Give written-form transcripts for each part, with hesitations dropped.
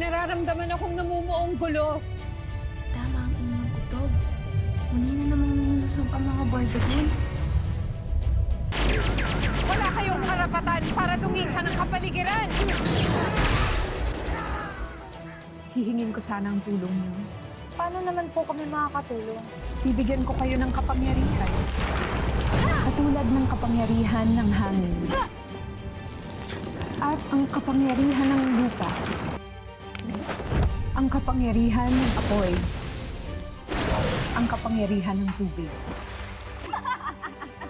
nararamdaman akong namumuong gulo. Tama ang inyong kutob. Muli na namang nilusog ang mga bardagon. Wala kayong karapatan para tungisan ang kapaligiran. Hihingin ko sana ang tulong niyo. Paano naman po kami makakatulong? Bibigyan ko kayo ng kapangyarihan. Katulad ng kapangyarihan ng hangin. At ang kapangyarihan ng lupa. Ang kapangyarihan ng apoy. Ang kapangyarihan ng tubig.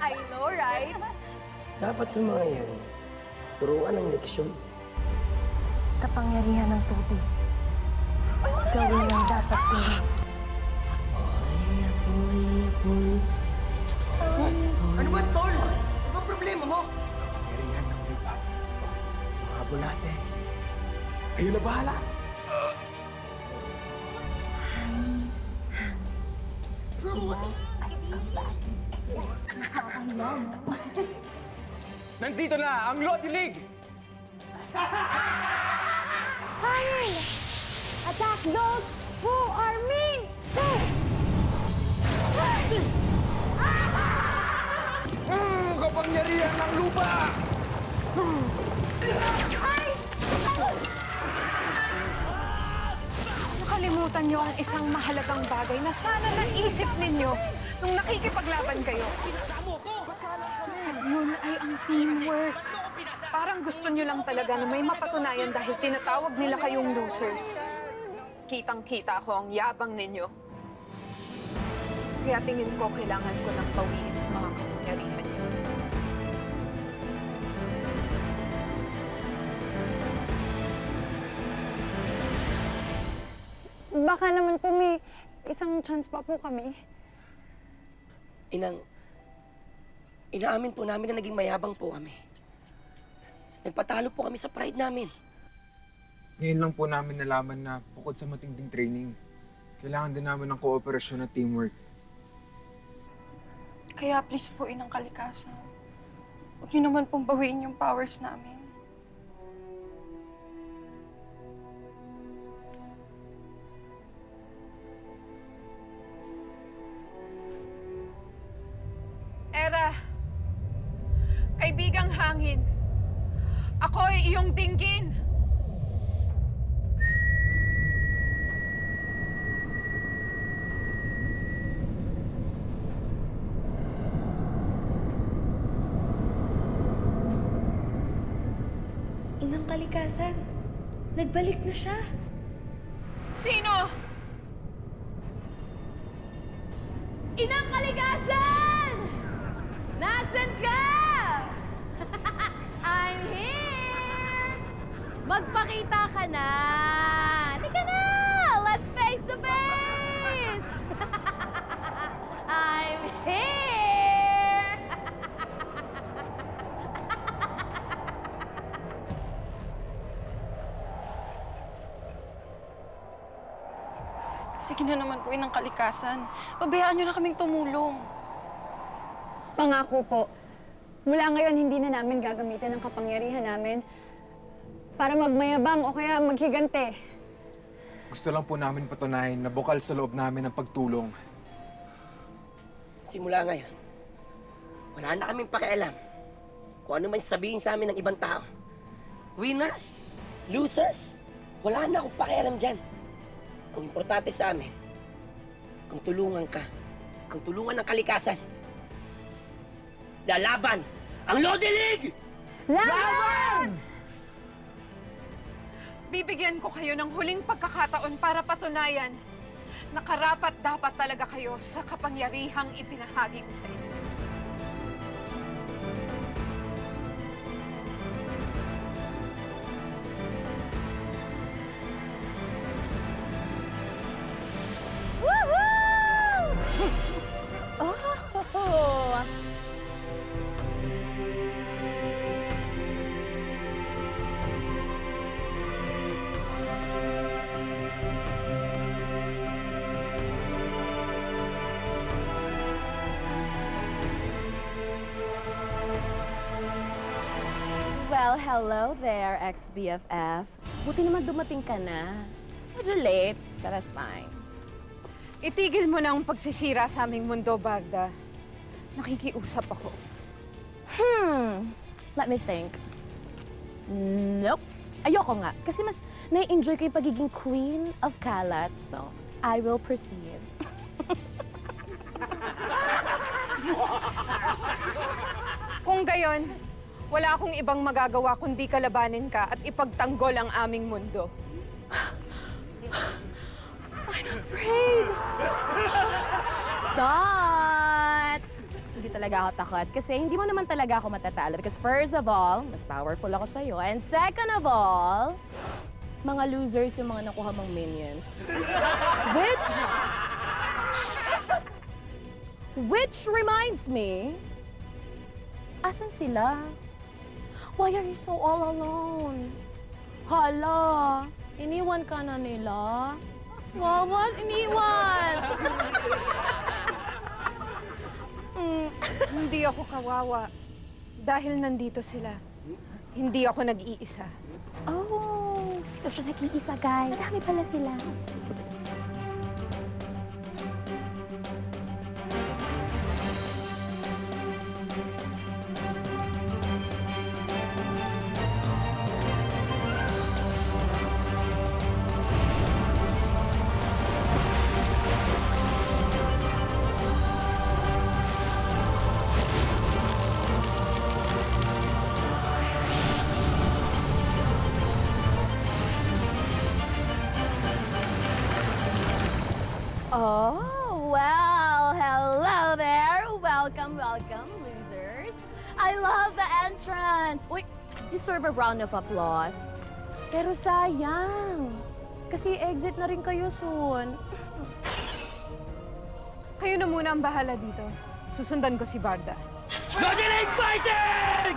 I know, right? Dapat sa mga yan, turuan ng leksyon. Kapangyarihan ng tubig. Gawin ang dapat gawin. Ano ba, Tol? Ano ba problema mo? Kapangyarihan ng lupa. Mga bulate. Kayo na bahala. Nandito na ang Lodi League! Hangin! Attack those who are mean! Go! Kapangyarihan ng lupa! Nakalimutan niyo ang isang mahalagang bagay na sana naisip ninyo nung nakikipaglaban kayo. At yun ay ang teamwork. Parang gusto niyo lang talaga na may mapatunayan dahil tinatawag nila kayong losers. Kitang-kita ko ang yabang ninyo. Kaya tingin ko kailangan ko ng pawiin ang mga kapangyarihan niyo. Baka naman po may isang chance pa po kami. Inaamin po namin na naging mayabang po kami. Nagpatalo po kami sa pride namin. Ngayon lang po namin nalaman na bukod sa matinding training, kailangan din namin ng kooperasyon at teamwork. Kaya please po, Inang Kalikasan. Huwag niyo naman pong bawiin yung powers namin. Era, kaibigang hangin, ako ay iyong dinggin. Inang Kalikasan, nagbalik na siya. Sino? Inang Kalikasan! Nasaan ka? I'm here! Magpakita ka na! Halika na! Let's face to face! I'm here! Sige na naman po, Inang Kalikasan. Pabayaan niyo na kaming tumulong. Pangako po, mula ngayon hindi na namin gagamitin ang kapangyarihan namin para magmayabang o kaya maghigante. Gusto lang po namin patunayan na bukal sa loob namin ang pagtulong. Simula ngayon, wala na kaming pakialam kung ano man sabihin sa amin ng ibang tao. Winners, losers, wala na akong pakialam dyan. Ang importante sa amin, kung tulungan ka, ang tulungan ng kalikasan. Lalaban ang Lodi League! Laban! Bibigyan ko kayo ng huling pagkakataon para patunayan na karapat-dapat talaga kayo sa kapangyarihang ipinahagi ko sa inyo. Oh! Well, hello there, ex-BFF. Buti naman dumating ka na. Medyo late, but that's fine. Itigil mo na ang pagsisira sa aming mundo, Barda. Nakikiusap ako. Let me think. Nope. Ayoko nga. Kasi mas nai-enjoy ko yung pagiging queen of kalat. So, I will proceed. Kung gayon, wala akong ibang magagawa kundi kalabanin ka at ipagtanggol ang aming mundo. I'm afraid. But, hindi talaga ako takot kasi hindi mo naman talaga ako matatalo. Because first of all, mas powerful ako sa'yo. And second of all, mga losers yung mga nakuha mong minions. Which reminds me, asan sila? Why are you so all alone? Hala, iniwan ka na nila? Wawan, iniwan! Hindi ako kawawa. Dahil nandito sila. Hindi ako nag-iisa. Oh, ito siya nag-iisa, guys. Dami pala sila. Oh, well, hello there. Welcome, welcome, losers. I love the entrance. Uy, deserve a round of applause. Pero sayang, kasi exit na rin kayo soon. Kayo na muna ang bahala dito. Susundan ko si Barda. Godeling fighting!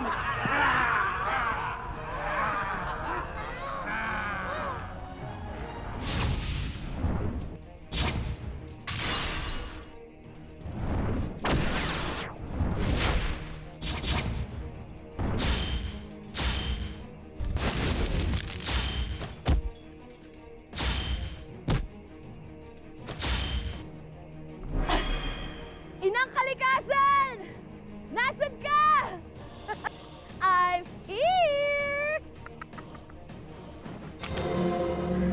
Inang kalikasan! Nasaan ka? I'm here!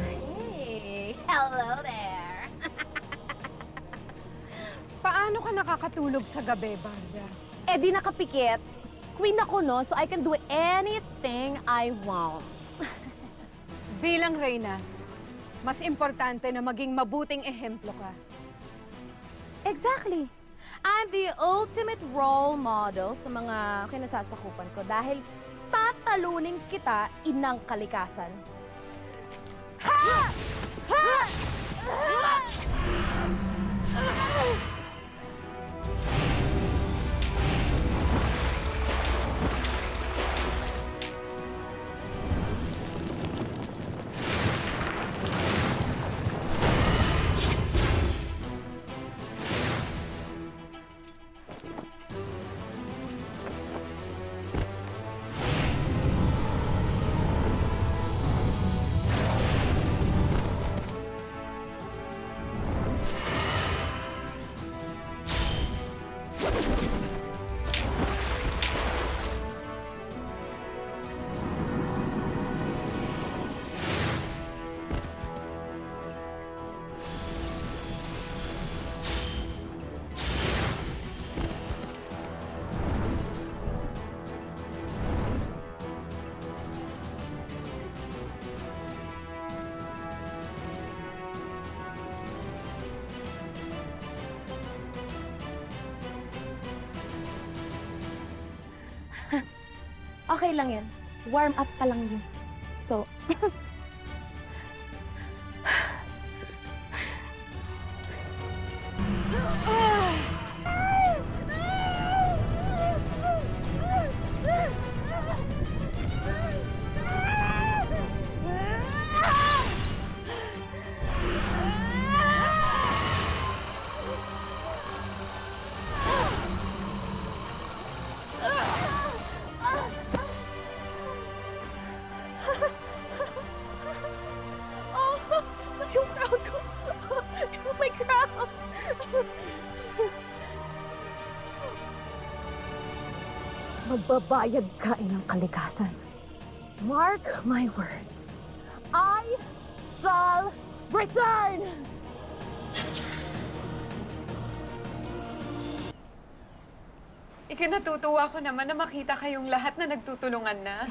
Hey, hello there. Paano ka nakakatulog sa gabi, Barda? Eh di nakapikit. Queen ako, no? So I can do anything I want. Bilang Reyna, mas importante na maging mabuting ehemplo ka. Exactly. I'm the ultimate role model sa mga kinasasakupan ko dahil tatalunin kita, inang kalikasan. Ha! Ha! Ha! Okay lang yan. Warm up pa lang yun. So, Magbabayad ka ng kalikasan. Mark my words. I shall return! Ikinatutuwa ko naman na makita kayong lahat na nagtutulungan na.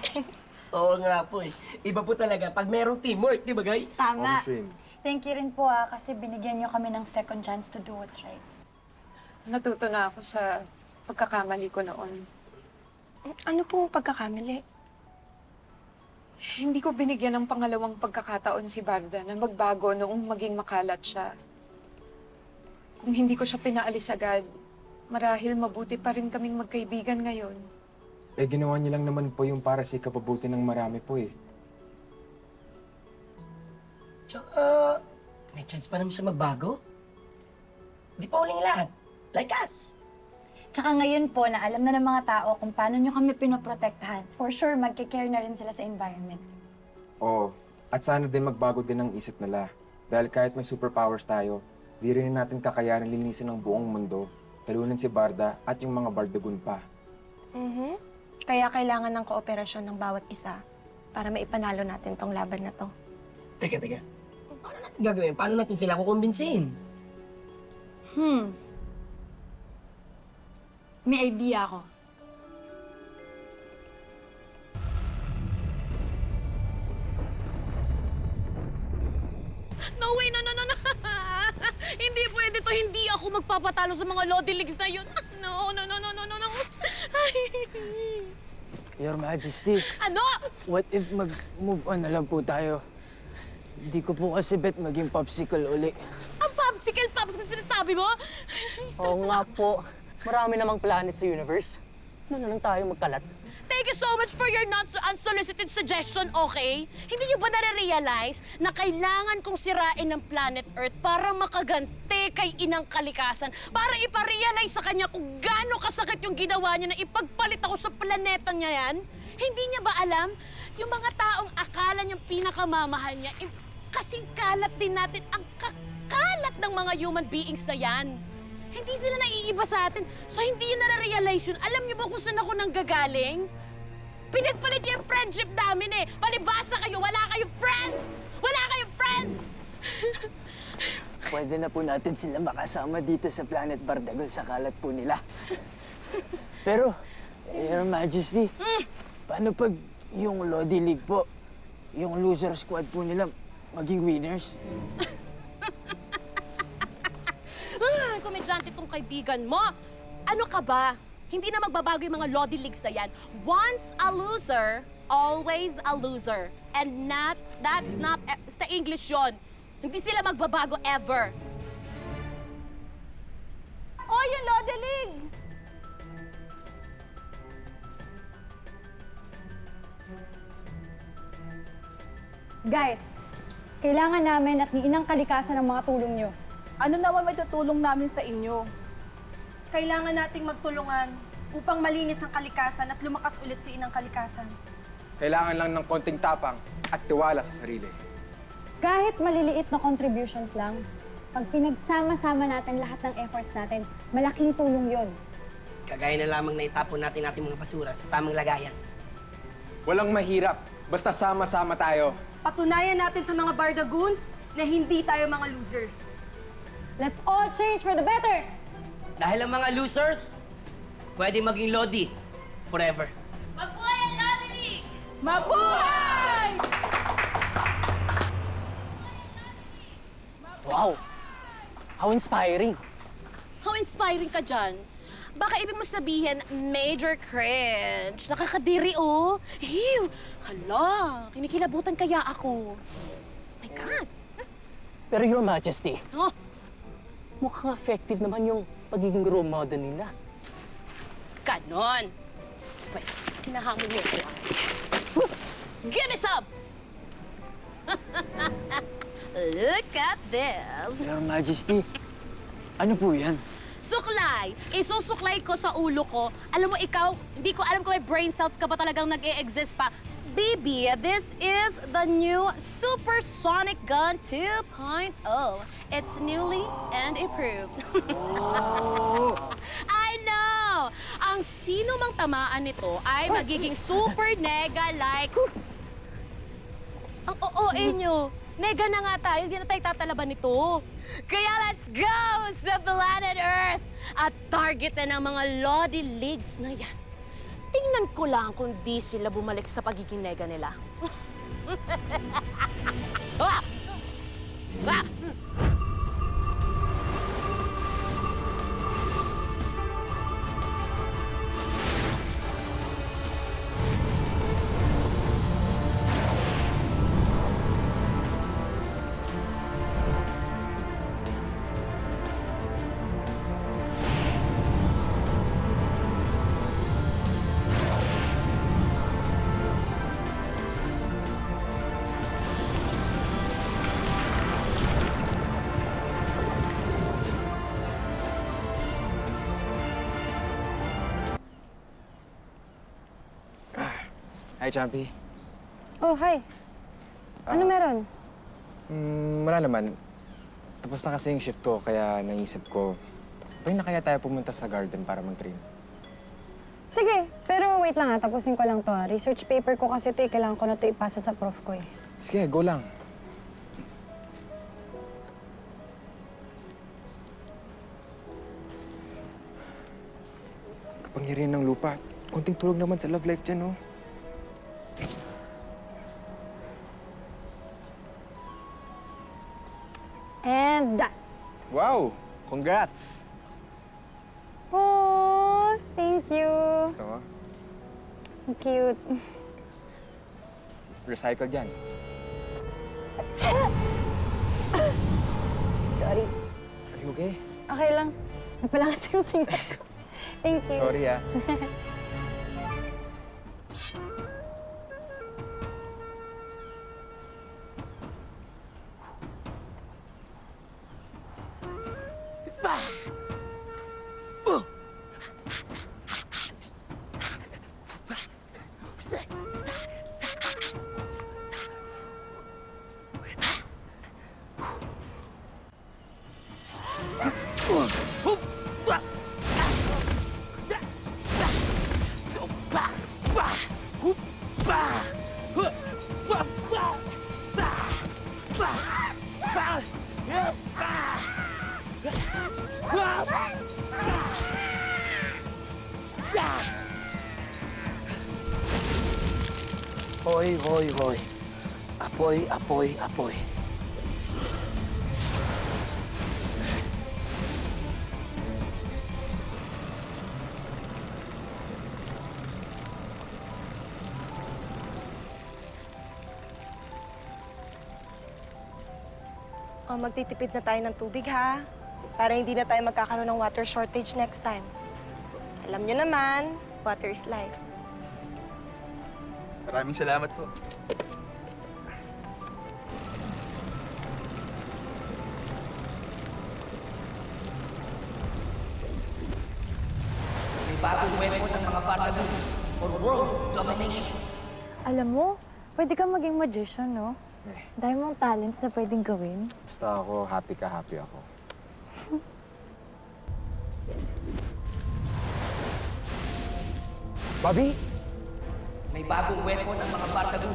Oo nga po eh. Iba po talaga pag merong teamwork, di ba guys? Tama. Shane. Thank you rin po kasi binigyan niyo kami ng second chance to do what's right. Natuto na ako sa pagkakamali ko noon. Ano pong pagkakamali? Hindi ko binigyan ng pangalawang pagkakataon si Barda na magbago noong maging makalat siya. Kung hindi ko siya pinaalis agad, marahil mabuti pa rin kaming magkaibigan ngayon. Eh, ginawa niyo lang naman po yung para sa ikapabuti ng marami po eh. Tsaka, may chance pa naman siya magbago. Di pa huling lahat. Like us. Tsaka ngayon po na alam na ng mga tao kung paano nyo kami pinoprotektahan, for sure magkikare na rin sila sa environment. Oo. At sana din magbago din ang isip nila. Dahil kahit may superpowers tayo, di rin natin kakayanin linisin ang buong mundo. Talunan si Barda at yung mga Bardagun pa. Kaya kailangan ng kooperasyon ng bawat isa para maipanalo natin tong laban na to. Teka. Paano natin gagawin? Paano natin sila kukumbinsihin? May idea ako. No way, no. Hindi pwede to. Hindi ako magpapatalo sa mga Lodi Leagues na yun. No. Ay. Your Majesty, Ano? what if mag-move on na lang po tayo? Hindi ko po kasi bet maging popsicle uli. Ang popsicle sinasabi mo? Oo nga po. Marami namang planet sa universe. Ano na lang tayo magkalat? Thank you so much for your not so unsolicited suggestion, okay? Hindi niyo ba nare-realize na kailangan kong sirain ng planet Earth para makaganti kay inang kalikasan? Para iparealize sa kanya kung gaano kasakit yung ginawa niya na ipagpalit ako sa planetang niya yan? Hindi niya ba alam? Yung mga taong akala niyang pinakamamahal niya, kasing kalat din natin ang kakalat ng mga human beings na yan. Hindi sila naiiba sa atin, so hindi yun nare-realize yun. Alam niyo ba kung saan ako nanggagaling? Pinagpalit niyo yung friendship namin eh. Palibasa kayo, wala kayong friends! Wala kayong friends! Pwede na po natin sila makasama dito sa Planet Bardagon sa kalat po nila. Pero, Your Majesty, paano pag yung Lodi League po, yung loser squad po nila, maging winners? Komedyante tong kaibigan mo. Ano ka ba? Hindi na magbabago yung mga Lodi Leagues na yan. Once a loser, always a loser. And that's not the English yon. Hindi sila magbabago ever. Oh, yung Lodi League! Guys, kailangan namin at ni Inang Kalikasan ang mga tulong nyo. Ano naman may tutulong namin sa inyo? Kailangan nating magtulungan upang malinis ang kalikasan at lumakas ulit si Inang Kalikasan. Kailangan lang ng konting tapang at tiwala sa sarili. Kahit maliliit na contributions lang, pag pinagsama-sama natin lahat ng efforts natin, malaking tulong yon. Kagaya na lamang na itapon natin mga basura sa tamang lagayan. Walang mahirap. Basta sama-sama tayo. Patunayan natin sa mga Bardagoons na hindi tayo mga losers. Let's all change for the better! Dahil ang mga losers, pwede maging Lodi forever. Mabuhay ang Lodi League! Mabuhay! Wow! How inspiring! How inspiring ka dyan? Baka ibig mo sabihin, major cringe. Nakakadiri, oh. Ew! Hala, kinikilabutan kaya ako. My God! Pero Your Majesty, Oh, mukhang effective naman yung pagiging role model nila. ganon. Pwes, hinahamon niyo ko. Give me some! Look at this. Your Majesty, ano po yan? Suklay! Isusuklay ko sa ulo ko. Alam mo, ikaw, hindi ko alam kung may brain cells ka ba talagang nag-e-exist pa. Baby, this is the new Supersonic Gun 2.0. It's newly and improved. I know! Ang ang sino mang tamaan nito ay magiging super nega-like. Ang OA nyo. Nega na nga tayo, hindi na tayo tatalaban nito. Kaya let's go sa planet Earth at targetin ang mga Lodi Leagues na yan. Tingnan ko lang kung di sila bumalik sa pagiging nega nila. Ah! Ah! Hi, Champi. Oh, hi. Ano meron? Wala naman. Tapos na kasi yung shift ko, kaya naisip ko, sabay na kaya tayo pumunta sa garden para mag-train. Sige, pero wait lang tapusin ko lang to. Research paper ko kasi ito kailangan ko na ito ipasa sa prof ko eh. Sige, go lang. Kapangyarihan ng lupa. Konting tulog naman sa love life dyan, no? And that. Wow! Congrats! Oh, thank you. Gusto mo? Ang cute. Recycle dyan. Sorry. Are you okay? Okay lang. Nagpalangas yung singat ko. Thank you. Sorry, ah. Hoy, hoy, hoy. Apoy, apoy, apoy. O, magtitipid na tayo ng tubig, ha? Para hindi na tayo magkakaroon ng water shortage next time. Alam nyo naman, water is life. Maraming salamat po. May bagong weapon ng mga Bardagu for world domination. Alam mo, pwede kang maging magician, no? Dahil mong talents na pwedeng gawin. Basta ako, happy ka, happy ako. Bobby? May bagong weapon ng mga Bardagu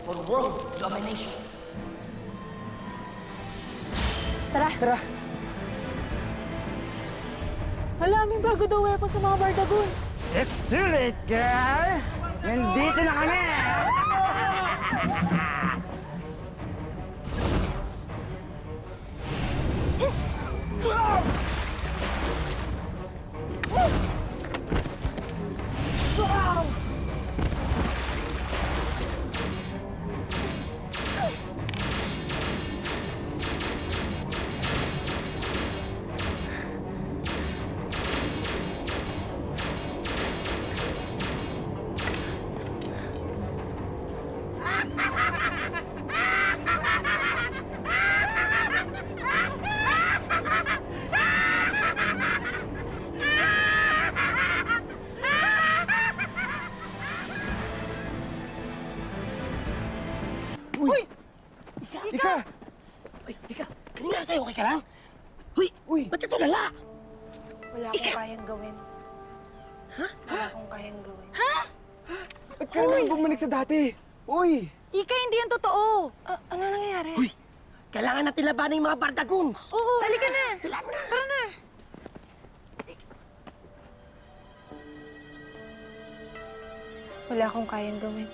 for world domination. Tara! Tara! Hala, may bago daw weapon sa mga Bardagun. It's too late, girl! Nandito na kami! Ika! Uy, Ika! Ano nga sa'yo? Okay ka lang? Uy! Ba't ito nala? Wala akong kayang gawin. Wala akong kayang gawin. Ba't ka naman bumalik sa dati? Uy! Ika, hindi yan totoo! Ano nangyayari? Uy! Kailangan natin labanan yung mga Bardaguns! Oo! Halika na! Tara na! Wala akong kayang gawin.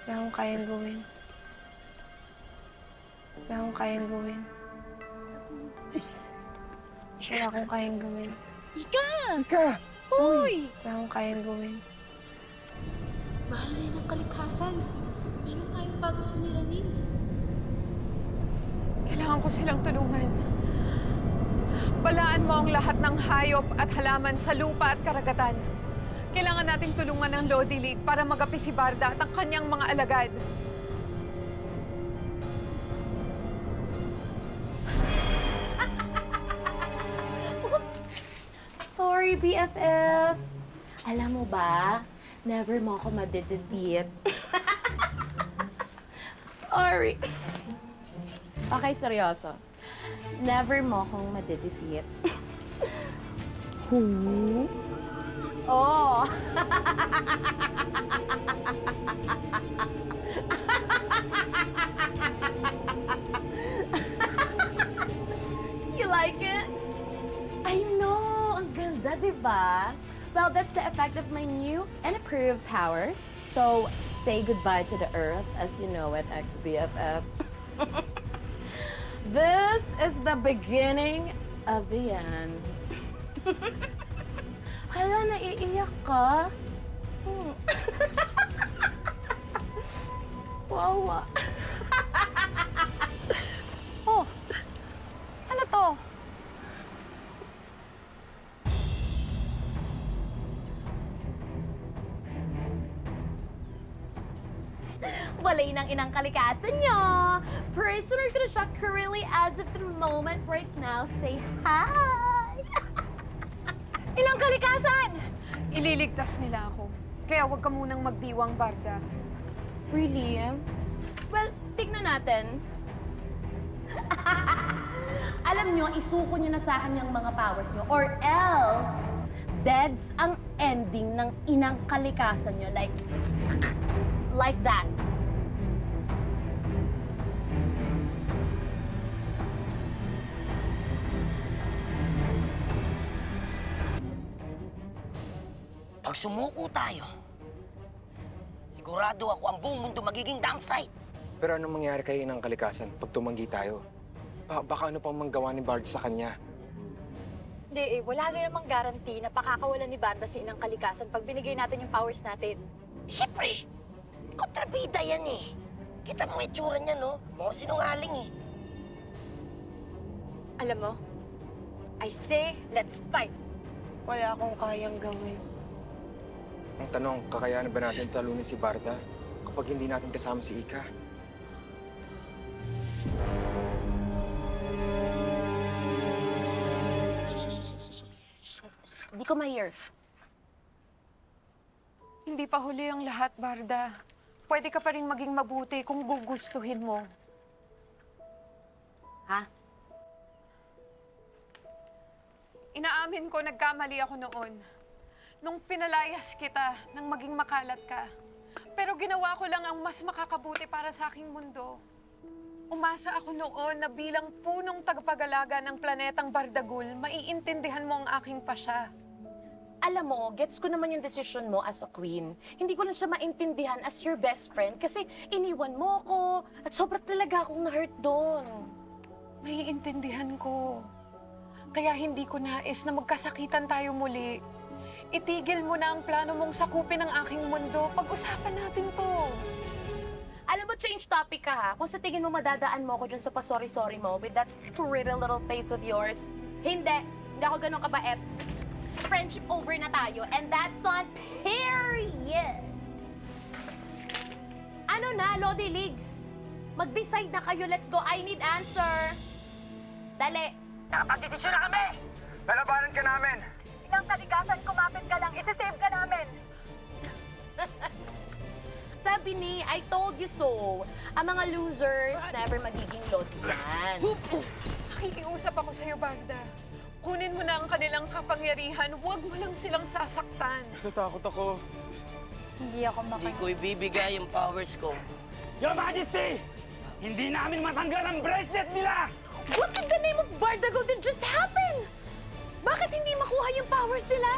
Wala akong kayang gawin. Wala akong kayang gawin. Wala akong kayang gawin. Ika! Ika! Uy! Wala akong kayang gawin. Mahal na yun ang kalikasan. Meron tayong bago suliranin. Kailangan ko silang tulungan. Balaan mo ang lahat ng hayop at halaman sa lupa at karagatan. Kailangan nating tulungan ng Lodi League para magapi si Barda at ang kanyang mga alagad. Oops! Sorry, BFF. Alam mo ba, never mo ako madidefeat. Sorry. Okay, seryoso. Never mo akong madidefeat. Who? Oh! You like it? I know! Ang ganda, di ba? Well, that's the effect of my new and improved powers. So, say goodbye to the Earth as you know it, ex-BFF. This is the beginning of the end. Hala, naiiyak ka? Wawa. Oh! Ano to? Walay ng inang kalikasan nyo. Prisoner ko na siya currently as of the moment right now. Say hi! Inang kalikasan! Ililigtas nila ako. Kaya huwag ka munang magdiwang, Barda. Really? Well, tignan natin. Alam nyo, isuko nyo na sa akin yung mga powers nyo or else deads ang ending ng inang kalikasan nyo. Like that. Pag sumuko tayo, sigurado ako ang buong mundo magiging dump site. Pero anong mangyayari kay Inang Kalikasan pag tumanggi tayo? Baka ano pang manggawa ni Bard sa kanya? Hindi wala rin namang guarantee na pakakawalan ni Barda si Inang Kalikasan pag binigay natin yung powers natin. Siyempre, kontrabida yan eh. Kita mo itsura niya, no? More sinungaling eh. Alam mo, I say, let's fight! Wala akong kayang gawin. Ang tanong, kakayanan ba natin talunin si Barda kapag hindi natin kasama si Ika? Hindi ko ma-hear. Hindi pa huli ang lahat, Barda. Pwede ka pa rin maging mabuti kung gugustuhin mo. Ha? Inaamin ko, nagkamali ako noon. Nung pinalayas kita nang maging makalat ka. Pero ginawa ko lang ang mas makakabuti para sa aking mundo. Umasa ako noon na bilang punong tagapag-alaga ng planetang Bardagul, maiintindihan mo ang aking pasya. Alam mo, gets ko naman yung decision mo as a queen. Hindi ko lang siya maintindihan as your best friend kasi iniwan mo ako at sobrang talaga akong na-hurt doon. Maiintindihan ko. Kaya hindi ko nais na magkasakitan tayo muli. Itigil mo na ang plano mong sakupin ang aking mundo. Pag-usapan natin to. Alam mo, change topic ka ha. Kung sa tingin mo madadaan mo ako dyan sa pa-sorry-sorry mo with that pretty little face of yours. Hindi. Hindi ako ganun kabait. Friendship over na tayo and that's on period. Ano na, Lodi Leagues? Mag-decide na kayo. Let's go. I need answer. Dali. Nakapagdidesisyon na kami! Lalabanan ka namin! Inang Kalikasan, kumapit ka lang, isi-save ka namin! Sabi ni, I told you so. Ang mga losers never magiging Lodi yan. Nakikiusap ako sa'yo, Barda. Kunin mo na ang kanilang kapangyarihan. Huwag mo lang silang sasaktan. Natatakot ako. Hindi ako Hindi ko ibibigay yung powers ko. Your Majesty! Hindi namin matanggal ang bracelet nila! What in the name of Bardago did just happen? Bakit hindi makuha yung powers nila?